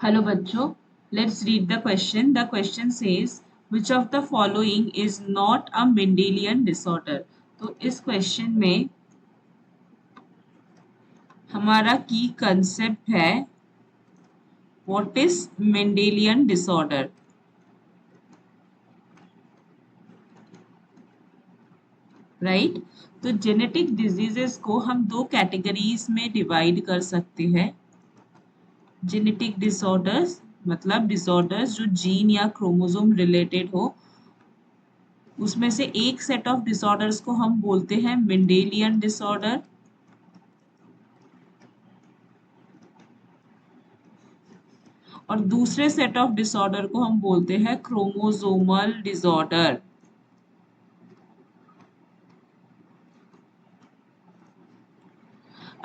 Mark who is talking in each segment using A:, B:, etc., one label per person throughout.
A: Hello बच्चों, let's read the question. The question says which of the following is not a Mendelian disorder. तो इस question में हमारा की कंसेप्ट है what is Mendelian disorder. Right. तो जेनेटिक डिजीजेस को हम दो कैटेगरीज में डिवाइड कर सकते हैं. जेनेटिक डिसऑर्डर्स मतलब डिसऑर्डर्स जो जीन या क्रोमोसोम रिलेटेड हो. उसमें से एक सेट ऑफ डिसऑर्डर्स को हम बोलते हैं मेंडेलियन डिसऑर्डर और दूसरे सेट ऑफ डिसऑर्डर को हम बोलते हैं क्रोमोसोमल डिसऑर्डर.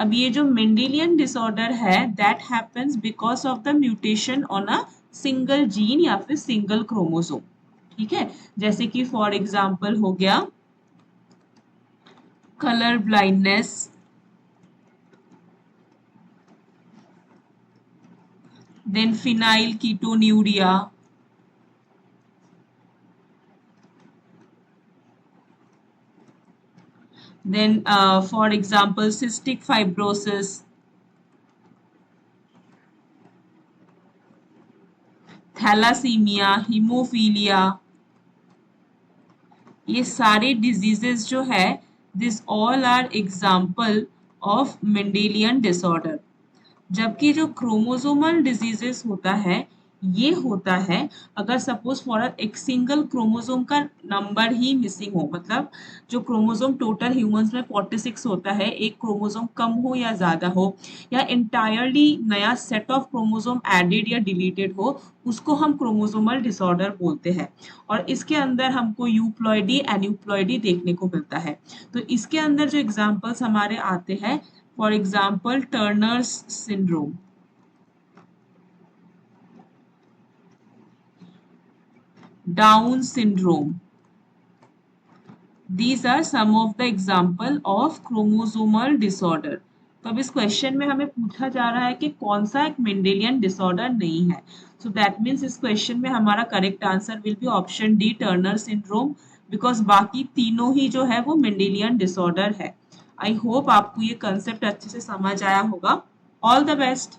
A: अब ये जो मेंडेलियन डिसऑर्डर है that happens because of the mutation on a single gene या फिर सिंगल क्रोमोसोम. ठीक है, जैसे कि फॉर एग्जांपल हो गया colour blindness, then phenylketonuria, then for example cystic fibrosis, thalassaemia, haemophilia. ये सारे डिजीजेस जो है this all are example of Mendelian disorder. जबकि जो क्रोमोसोमल डिजीजेस होता है ये होता है अगर सपोज फॉर एक सिंगल क्रोमोसोम का नंबर ही मिसिंग हो. मतलब जो क्रोमोसोम टोटल ह्यूमंस में 46 होता है, एक क्रोमोसोम कम हो या ज्यादा हो या इंटायरली नया सेट ऑफ क्रोमोसोम एडेड या डिलीटेड हो, उसको हम क्रोमोसोमल डिसऑर्डर बोलते हैं. और इसके अंदर हमको यूप्लॉइडी एन्यूप्लॉइडी देखने को मिलता है. तो इसके अंदर जो एग्जांपल्स हमारे आते हैं, for example Turner's syndrome, Down syndrome. These are some of the example of chromosomal disorder. तो अब इस क्वेश्चन में हमें पूछा जा रहा है कि कौन सा एक मेंडेलियन डिसऑर्डर नहीं है. सो दैट मीन्स इस क्वेश्चन में हमारा correct answer will be option D, Turner syndrome, because बाकी तीनों ही जो है वो मेंडेलियन डिसऑर्डर है. आई होप आपको ये कंसेप्ट अच्छे से समझ आया होगा. All the best.